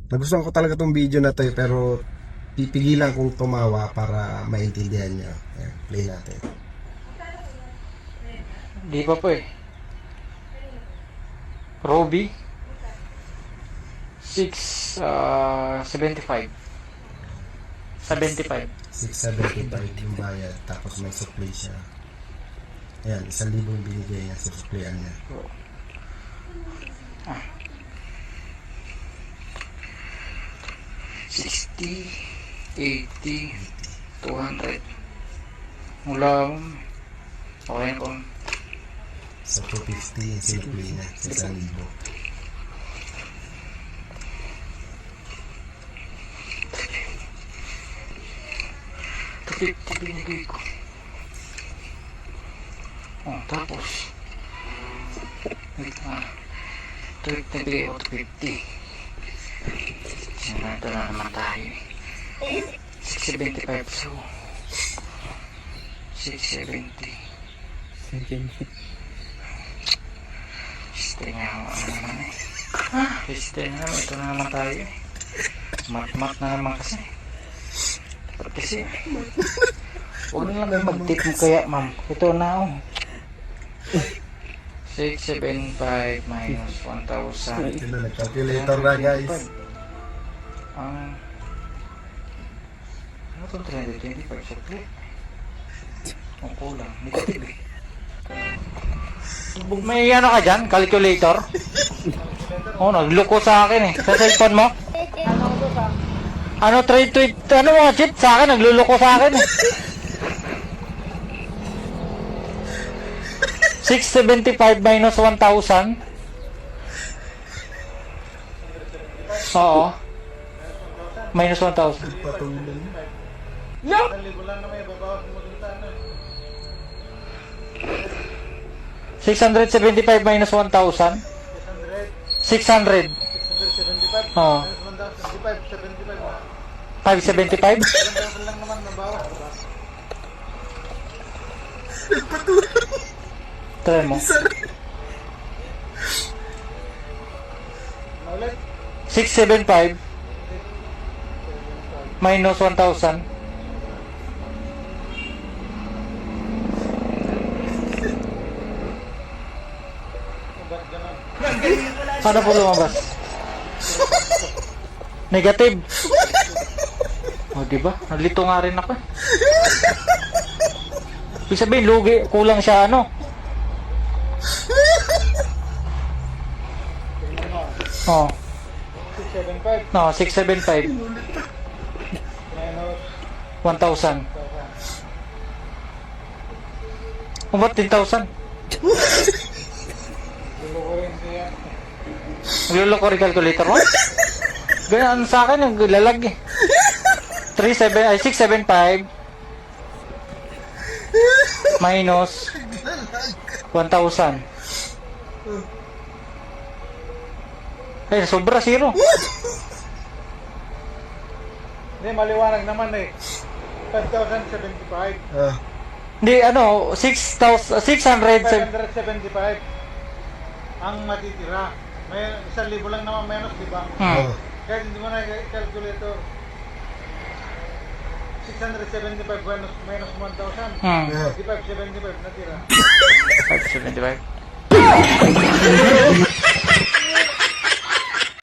Nagustuhan ko talaga tong video na to pero pipigilan kong tumawa para maintindihan nyo. Ayan, play natin. Di pa po eh. Roby 675 75 675 yung bayad, tapos may supply siya. Ayan, 1,000 yung binigay niya sa supplyan niya. 60 80 200 mula okay ko Sa 250 yung supply niya, sa 1,000. 250 binigay ko. Oh, tapos wait na 250 binigay ko 250. Ito na naman tayo 675 so 670 stay nga ako ano naman eh stay nga naman ito na naman tayo eh mat na naman kasi huwag na lang mag-tip mo kaya ma'am ito na oh 675 minus 1,000 Ito na, nag-calculator na guys. ano itong 325 supply? Ang kulang, negative eh. May ano ka dyan? Calculator? Oh, nagloko sa akin eh. Sa cellphone mo? Ano, trade tweet? Ano mga cheat sa akin? Nagluloko sa akin eh. 675 minus 1,000? Oo. Minus 1,000. Patulong. No! 675 minus 1,000? 600. Oo. 575? Try mo. 675 minus 1,000. Paano po lumabas? Negative. O, diba? Nalito nga rin ako. Ibig sabihin, lugi. Kulang siya, ano? Oh. 675 No, 675. 1,000. O, ba't 10,000? Nagluloko rin calculator mo? Ganyan sa akin, naglalag eh. 675 minus 1,000. Ay, sobra, zero. Hindi, maliwanag naman eh. 5,075. Hindi, ano, 675 ang matitira. May 1,000 lang naman menos, di ba? Kaya hindi mo na calculator. 675 minus 1,000. Di 575 natira. 575.